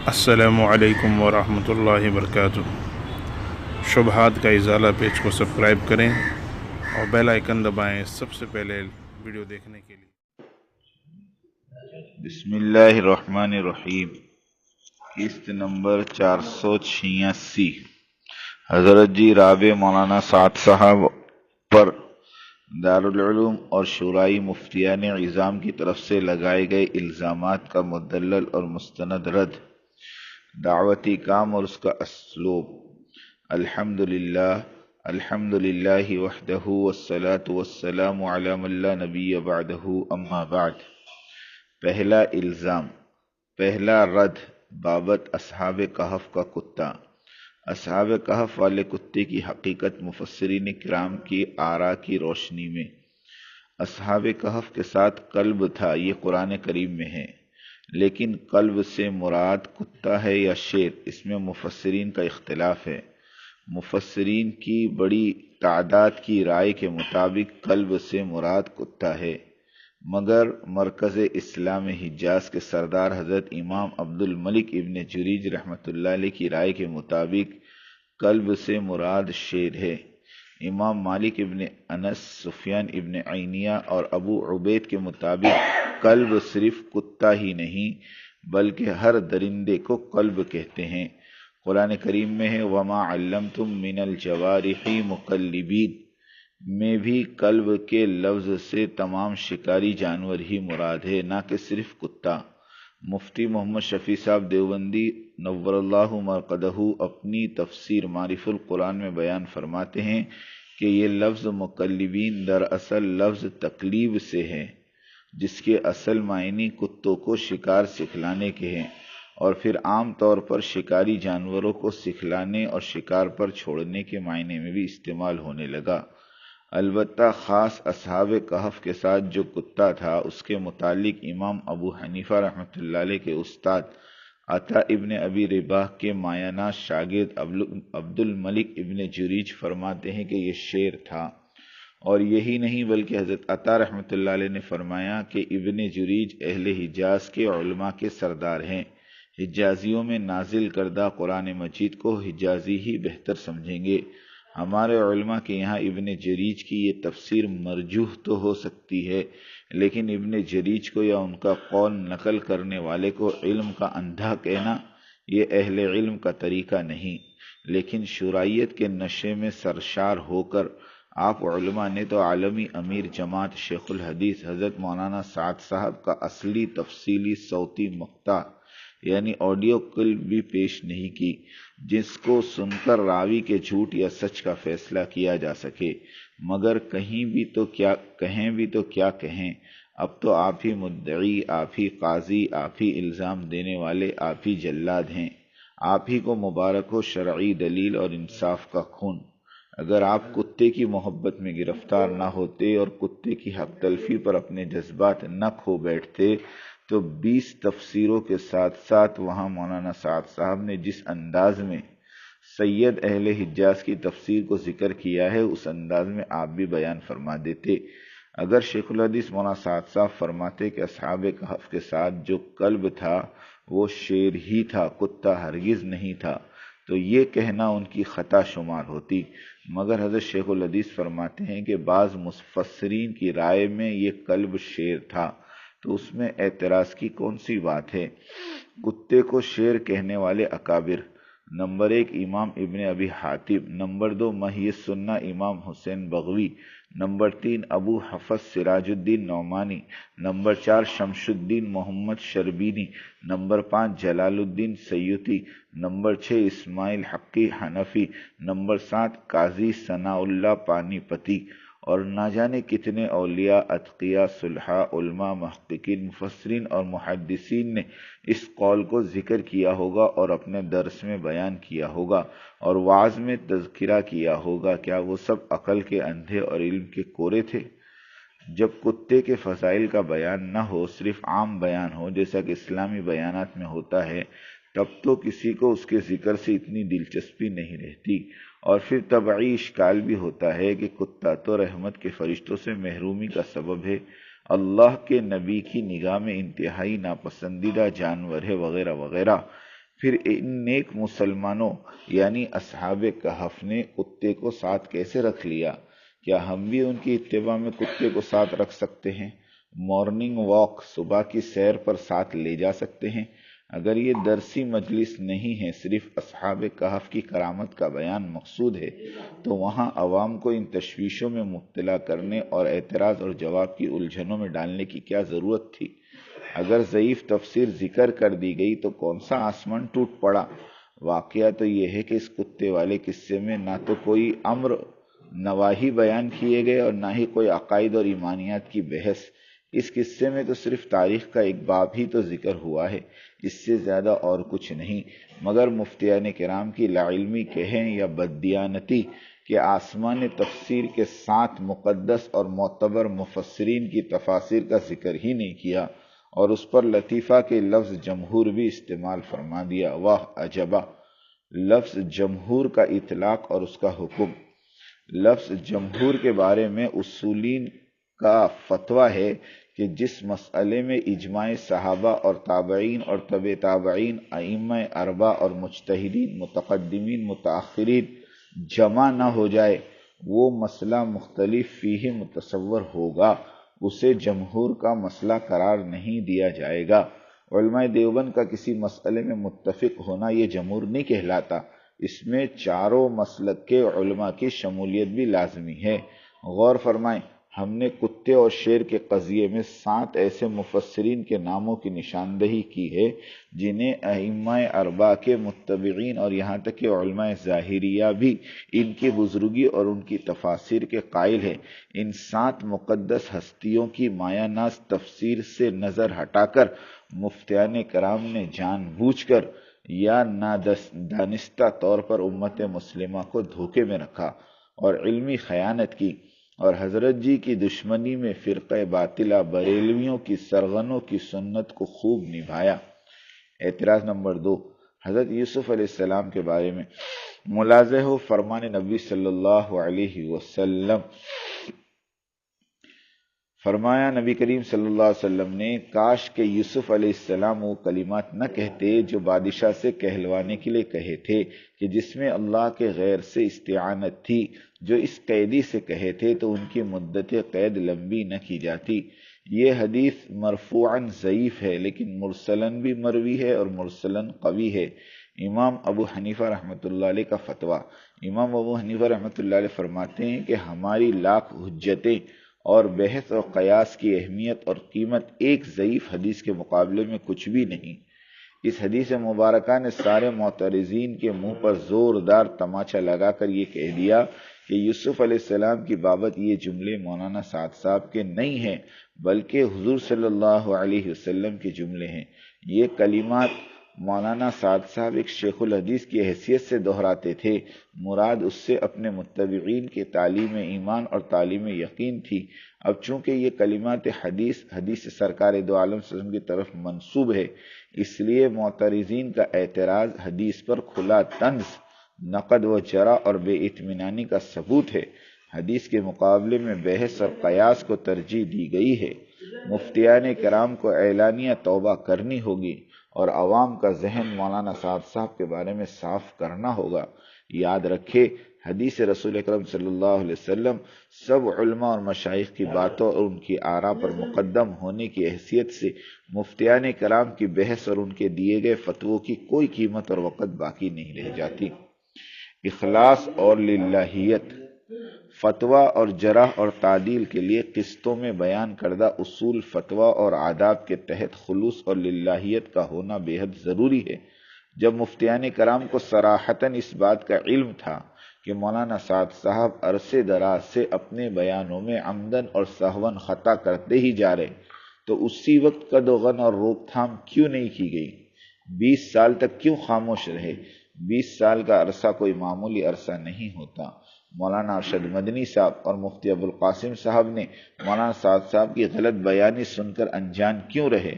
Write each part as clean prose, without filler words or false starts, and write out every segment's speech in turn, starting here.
السلام علیکم ورحمۃ اللہ وبرکاتہ۔ شبہات کا ازالہ پیج کو سبسکرائب کریں اور بیل آئیکن دبائیں سب سے پہلے ویڈیو دیکھنے کے لیے۔ بسم اللہ الرحمن الرحیم۔ قسط نمبر 486۔ حضرت جی رابع مولانا سعد صاحب پر دارالعلوم اور شورائی مفتیان عظام کی طرف سے لگائے گئے الزامات کا مدلل اور مستند رد، دعوتی کام اور اس کا اسلوب۔ الحمدللہ وحدہ والصلاة والسلام علی من لا نبی بعدہ، اما بعد۔ پہلا الزام، پہلا رد بابت اصحاب کہف کا کتا۔ اصحاب کہف والے کتے کی حقیقت مفسرین کرام کی آراء کی روشنی میں، اصحاب کہف کے ساتھ کلب تھا، یہ قرآن کریم میں ہے، لیکن کلب سے مراد کتا ہے یا شیر، اس میں مفسرین کا اختلاف ہے۔ مفسرین کی بڑی تعداد کی رائے کے مطابق کلب سے مراد کتا ہے، مگر مرکز اسلام حجاز کے سردار حضرت امام عبد الملک ابن جریج رحمۃ اللہ علیہ کی رائے کے مطابق کلب سے مراد شیر ہے۔ امام مالک ابن انس، سفیان ابن عینیہ اور ابو عبید کے مطابق کلب صرف کتا ہی نہیں بلکہ ہر درندے کو کلب کہتے ہیں۔ قرآن کریم میں ہے وَمَا عَلَّمْتُم مِّنَ الْجَوَارِحِ مُقَلِّبِينَ، میں بھی کلب کے لفظ سے تمام شکاری جانور ہی مراد ہے، نہ کہ صرف کتا۔ مفتی محمد شفیع صاحب دیوبندی نور اللہ مرقدہ اپنی تفسیر معرف القرآن میں بیان فرماتے ہیں کہ یہ لفظ مقلبین دراصل لفظ تقلیب سے ہے، جس کے اصل معنی کتوں کو شکار سکھلانے کے ہیں، اور پھر عام طور پر شکاری جانوروں کو سکھلانے اور شکار پر چھوڑنے کے معنی میں بھی استعمال ہونے لگا۔ البتہ خاص اصحاب کہف کے ساتھ جو کتا تھا، اس کے متعلق امام ابو حنیفہ رحمۃ اللہ علیہ کے استاد عطا ابن ابی رباح کے مایہ ناز شاگرد عبد الملک ابن جریج فرماتے ہیں کہ یہ شیر تھا، اور یہی نہیں بلکہ حضرت عطا رحمۃ اللہ علیہ نے فرمایا کہ ابن جریج اہل حجاز کے علماء کے سردار ہیں، حجازیوں میں نازل کردہ قرآن مجید کو حجازی ہی بہتر سمجھیں گے۔ ہمارے علماء کے یہاں ابن جریج کی یہ تفسیر مرجوح تو ہو سکتی ہے، لیکن ابن جریج کو یا ان کا قول نقل کرنے والے کو علم کا اندھا کہنا یہ اہل علم کا طریقہ نہیں، لیکن شرعیت کے نشے میں سرشار ہو کر آپ علماء نے تو عالمی امیر جماعت شیخ الحدیث حضرت مولانا سعد صاحب کا اصلی تفصیلی صوتی مقطع یعنی آڈیو کلپ بھی پیش نہیں کی، جس کو سن کر راوی کے جھوٹ یا سچ کا فیصلہ کیا جا سکے، مگر کہیں بھی تو کیا کہیں، اب تو آپ ہی مدعی، آپ ہی قاضی، آپ ہی الزام دینے والے، آپ ہی جلاد ہیں۔ آپ ہی کو مبارک ہو شرعی دلیل اور انصاف کا خون۔ اگر آپ کتے کی محبت میں گرفتار نہ ہوتے اور کتے کی حق تلفی پر اپنے جذبات نہ کھو بیٹھتے تو 20 تفسیروں کے ساتھ ساتھ وہاں مولانا سعد صاحب نے جس انداز میں سید اہل حجاز کی تفسیر کو ذکر کیا ہے، اس انداز میں آپ بھی بیان فرما دیتے۔ اگر شیخ الحدیث مولانا سعد صاحب فرماتے کہ اصحاب کہف کے ساتھ جو کلب تھا وہ شیر ہی تھا، کتا ہرگز نہیں تھا، تو یہ کہنا ان کی خطا شمار ہوتی، مگر حضرت شیخ الحدیث فرماتے ہیں کہ بعض مفسرین کی رائے میں یہ کلب شیر تھا، تو اس میں اعتراض کی کون سی بات ہے؟ کتے کو شیر کہنے والے اکابر: نمبر 1 امام ابن ابی حاتم، نمبر 2 محی السنہ امام حسین بغوی، نمبر 3 ابو حفص سراج الدین نعمانی، نمبر 4 شمس الدین محمد شربینی، نمبر 5 جلال الدین سیوطی، نمبر 6 اسماعیل حقی حنفی، نمبر 7 قاضی ثناء اللہ پانی پتی، اور نہ جانے کتنے اولیاء، اتقیاء، صلحاء، علماء، محققین، مفسرین اور محدثین نے اس قول کو ذکر کیا ہوگا اور اپنے درس میں بیان کیا ہوگا اور وعظ میں تذکرہ کیا ہوگا۔ کیا وہ سب عقل کے اندھے اور علم کے کورے تھے؟ جب کتے کے فضائل کا بیان نہ ہو، صرف عام بیان ہو جیسا کہ اسلامی بیانات میں ہوتا ہے، تب تو کسی کو اس کے ذکر سے اتنی دلچسپی نہیں رہتی، اور پھر طبعی اشکال بھی ہوتا ہے کہ کتا تو رحمت کے فرشتوں سے محرومی کا سبب ہے، اللہ کے نبی کی نگاہ میں انتہائی ناپسندیدہ جانور ہے، وغیرہ وغیرہ۔ پھر ان نیک مسلمانوں یعنی اصحاب کہف نے کتے کو ساتھ کیسے رکھ لیا؟ کیا ہم بھی ان کی اتباع میں کتے کو ساتھ رکھ سکتے ہیں؟ مارننگ واک، صبح کی سیر پر ساتھ لے جا سکتے ہیں؟ اگر یہ درسی مجلس نہیں ہے، صرف اصحاب کہف کی کرامت کا بیان مقصود ہے، تو وہاں عوام کو ان تشویشوں میں مبتلا کرنے اور اعتراض اور جواب کی الجھنوں میں ڈالنے کی کیا ضرورت تھی؟ اگر ضعیف تفسیر ذکر کر دی گئی تو کون سا آسمان ٹوٹ پڑا؟ واقعہ تو یہ ہے کہ اس کتے والے قصے میں نہ تو کوئی امر نواہی بیان کیے گئے اور نہ ہی کوئی عقائد اور ایمانیات کی بحث۔ اس قصے میں تو صرف تاریخ کا ایک باب ہی تو ذکر ہوا ہے، اس سے زیادہ اور کچھ نہیں، مگر مفتیان کرام کی لا علمی کہیں یا بددیانتی کہ آسمان تفسیر کے 7 مقدس اور معتبر مفسرین کی تفاسیر کا ذکر ہی نہیں کیا اور اس پر لطیفہ کے لفظ جمہور بھی استعمال فرما دیا۔ واہ عجبا! لفظ جمہور کا اطلاق اور اس کا حکم۔ لفظ جمہور کے بارے میں اصولین کا فتویٰ ہے کہ جس مسئلے میں اجماع صحابہ اور تابعین اور تبع تابعین، ائمہ اربعہ اور مجتہدین، متقدمین متاخرین جمع نہ ہو جائے، وہ مسئلہ مختلف فیہ متصور ہوگا، اسے جمہور کا مسئلہ قرار نہیں دیا جائے گا۔ علماء دیوبند کا کسی مسئلے میں متفق ہونا یہ جمہور نہیں کہلاتا، اس میں چاروں مسلک کے علماء کی شمولیت بھی لازمی ہے۔ غور فرمائیں، ہم نے کتے اور شیر کے قضیے میں 7 ایسے مفسرین کے ناموں کی نشاندہی کی ہے جنہیں ائمہ اربعہ کے متبعین اور یہاں تک کہ علماء ظاہریہ بھی ان کی بزرگی اور ان کی تفاسیر کے قائل ہیں۔ ان 7 مقدس ہستیوں کی مایہ ناز تفسیر سے نظر ہٹا کر مفتیان کرام نے جان بوجھ کر یا نادانستہ طور پر امت مسلمہ کو دھوکے میں رکھا اور علمی خیانت کی، اور حضرت جی کی دشمنی میں فرقہ باطلہ بریلویوں کی سرغنوں کی سنت کو خوب نبھایا۔ اعتراض نمبر 2، حضرت یوسف علیہ السلام کے بارے میں ملاحظہ ہو فرمان نبی صلی اللہ علیہ وسلم، فرمایا نبی کریم صلی اللہ علیہ وسلم نے، کاش کہ یوسف علیہ السلام وہ کلمات نہ کہتے جو بادشاہ سے کہلوانے کے لیے کہے تھے، کہ جس میں اللہ کے غیر سے استعانت تھی، جو اس قیدی سے کہے تھے تو ان کی مدت قید لمبی نہ کی جاتی۔ یہ حدیث مرفوعاً ضعیف ہے، لیکن مرسلاً بھی مروی ہے اور مرسلاً قوی ہے۔ امام ابو حنیفہ رحمۃ اللہ علیہ کا فتویٰ، امام ابو حنیفہ رحمۃ اللہ علیہ فرماتے ہیں کہ ہماری لاکھ حجتیں اور بحث اور قیاس کی اہمیت اور قیمت ایک ضعیف حدیث کے مقابلے میں کچھ بھی نہیں۔ اس حدیث مبارکہ نے سارے معترضین کے منہ پر زوردار تماچا لگا کر یہ کہہ دیا کہ یوسف علیہ السلام کی بابت یہ جملے مولانا سعد صاحب کے نہیں ہیں، بلکہ حضور صلی اللہ علیہ وسلم کے جملے ہیں۔ یہ کلمات مولانا سعد صاحب ایک شیخ الحدیث کی حیثیت سے دہراتے تھے، مراد اس سے اپنے متبعین کے تعلیم ایمان اور تعلیم یقین تھی۔ اب چونکہ یہ کلمات حدیث سرکار دو عالم صلی اللہ علیہ وسلم کی طرف منسوب ہے، اس لیے معترضین کا اعتراض حدیث پر کھلا طنز، نقد و جرح اور بے اطمینانی کا ثبوت ہے۔ حدیث کے مقابلے میں بحث اور قیاس کو ترجیح دی گئی ہے۔ مفتیان کرام کو اعلانیہ توبہ کرنی ہوگی اور عوام کا ذہن مولانا سعد صاحب کے بارے میں صاف کرنا ہوگا۔ یاد رکھے، حدیث رسول اکرم صلی اللہ علیہ وسلم سب علماء اور مشائخ کی باتوں اور ان کی آراء پر مقدم ہونے کی حیثیت سے مفتیان کرام کی بحث اور ان کے دیے گئے فتووں کی کوئی قیمت اور وقت باقی نہیں رہ جاتی۔ اخلاص اور للہیت، فتویٰ اور جرح اور تعدیل کے لیے قسطوں میں بیان کردہ اصول فتویٰ اور آداب کے تحت خلوص اور للہیت کا ہونا بے حد ضروری ہے۔ جب مفتیان کرام کو صراحتاً اس بات کا علم تھا کہ مولانا سعد صاحب عرصے دراز سے اپنے بیانوں میں عمدن اور سہون خطا کرتے ہی جا رہے، تو اسی وقت قدغن اور روک تھام کیوں نہیں کی گئی؟ 20 سال تک کیوں خاموش رہے؟ 20 سال کا عرصہ کوئی معمولی عرصہ نہیں ہوتا۔ مولانا ارشد مدنی صاحب اور مفتی ابوالقاسم صاحب نے مولانا سعد صاحب کی غلط بیانی سن کر انجان کیوں رہے؟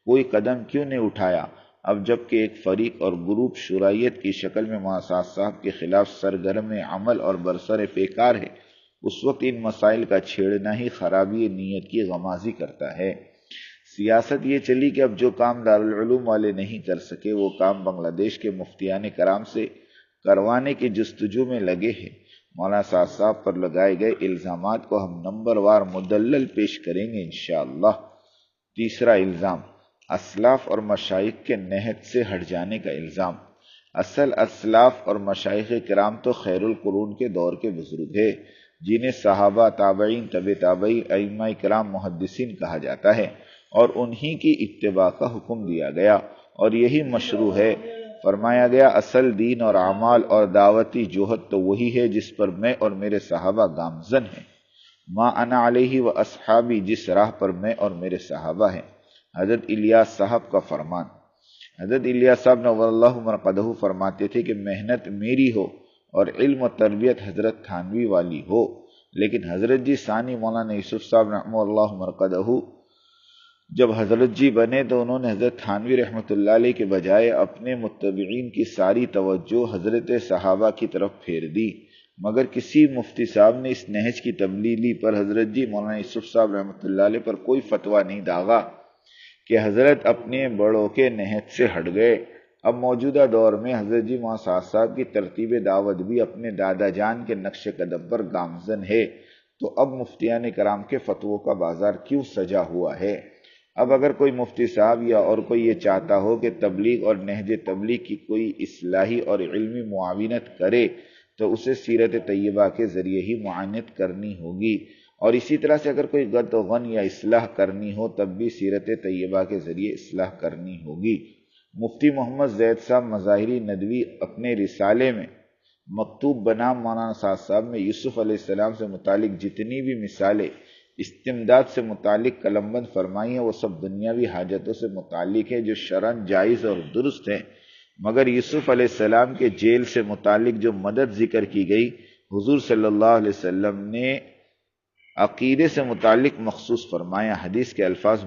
کوئی قدم کیوں نہیں اٹھایا؟ اب جب کہ ایک فریق اور گروپ شرائیت کی شکل میں مولانا سعد صاحب کے خلاف سرگرم عمل اور برسر پیکار ہے، اس وقت ان مسائل کا چھیڑنا ہی خرابی نیت کی غمازی کرتا ہے۔ سیاست یہ چلی کہ اب جو کام دارالعلوم والے نہیں کر سکے وہ کام بنگلہ دیش کے مفتیان کرام سے کروانے کی جستجو میں لگے ہیں۔ مولانا سعد صاحب پر لگائے گئے الزامات کو ہم نمبر وار مدلل پیش کریں گے انشاءاللہ۔ تیسرا الزام، اسلاف اور مشائخ کے نہج سے ہٹ جانے کا الزام۔ اصل اسلاف اور مشائخ کرام تو خیر القرون کے دور کے بزرگ ہیں، جنہیں صحابہ، تابعین، طب تابعین، ائمہ کرام، محدثین کہا جاتا ہے، اور انہی کی اتباع کا حکم دیا گیا اور یہی مشروع ہے۔ فرمایا گیا اصل دین اور اعمال اور دعوتی جوہد تو وہی ہے جس پر میں اور میرے صحابہ گامزن ہیں۔ ما انا علیہ و اصحابی، جس راہ پر میں اور میرے صحابہ ہیں۔ حضرت الیاس صاحب کا فرمان۔ حضرت الیاس صاحب نور اللہ مرقدہ فرماتے تھے کہ محنت میری ہو اور علم و تربیت حضرت تھانوی والی ہو، لیکن حضرت جی ثانی مولانا یوسف صاحب نور اللہ مرقدہ جب حضرت جی بنے تو انہوں نے حضرت تھانوی رحمۃ اللہ علیہ کے بجائے اپنے متبعین کی ساری توجہ حضرت صحابہ کی طرف پھیر دی، مگر کسی مفتی صاحب نے اس نہج کی تبدیلی پر حضرت جی مولانا یوسف صاحب رحمۃ اللہ علیہ پر کوئی فتویٰ نہیں داغا کہ حضرت اپنے بڑوں کے نہج سے ہٹ گئے۔ اب موجودہ دور میں حضرت جی مولانا سعد صاحب کی ترتیب دعوت بھی اپنے دادا جان کے نقش قدم پر گامزن ہے، تو اب مفتیان کرام کے فتووں کا بازار کیوں سجا ہوا ہے؟ اب اگر کوئی مفتی صاحب یا اور کوئی یہ چاہتا ہو کہ تبلیغ اور نہج تبلیغ کی کوئی اصلاحی اور علمی معاونت کرے تو اسے سیرت طیبہ کے ذریعے ہی معاونت کرنی ہوگی، اور اسی طرح سے اگر کوئی غد و غن یا اصلاح کرنی ہو تب بھی سیرت طیبہ کے ذریعے اصلاح کرنی ہوگی۔ مفتی محمد زید صاحب مظاہری ندوی اپنے رسالے میں مکتوب بنام مولانا سعد صاحب میں یوسف علیہ السلام سے متعلق جتنی بھی مثالیں استمداد سے متعلق قلم بند فرمائی ہیں وہ سب دنیاوی حاجتوں سے متعلق ہے جو شرعاً جائز اور درست ہیں، مگر یوسف علیہ السلام کے جیل سے متعلق جو مدد ذکر کی گئی، حضور صلی اللہ علیہ وسلم نے عقیدے سے متعلق مخصوص فرمایا۔ حدیث کے الفاظ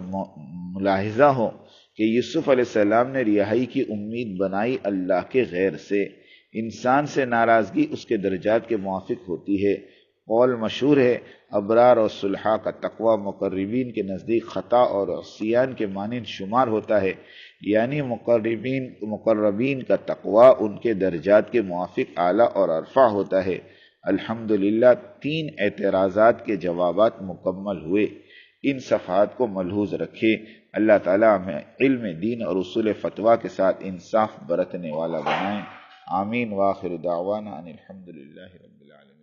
ملاحظہ ہو کہ یوسف علیہ السلام نے رہائی کی امید بنائی اللہ کے غیر سے۔ انسان سے ناراضگی اس کے درجات کے موافق ہوتی ہے۔ قول مشہور ہے، ابرار اور صلحاء کا تقوی مقربین کے نزدیک خطا اور عصیان کے مانند شمار ہوتا ہے، یعنی مقربین کا تقوی ان کے درجات کے موافق اعلیٰ اور ارفع ہوتا ہے۔ الحمدللہ 3 اعتراضات کے جوابات مکمل ہوئے، ان صفحات کو ملحوظ رکھے۔ اللہ تعالیٰ ہمیں علم دین اور اصول فتویٰ کے ساتھ انصاف برتنے والا بنائیں۔ آمین۔ وآخر دعوانا ان الحمدللہ رب العالمین۔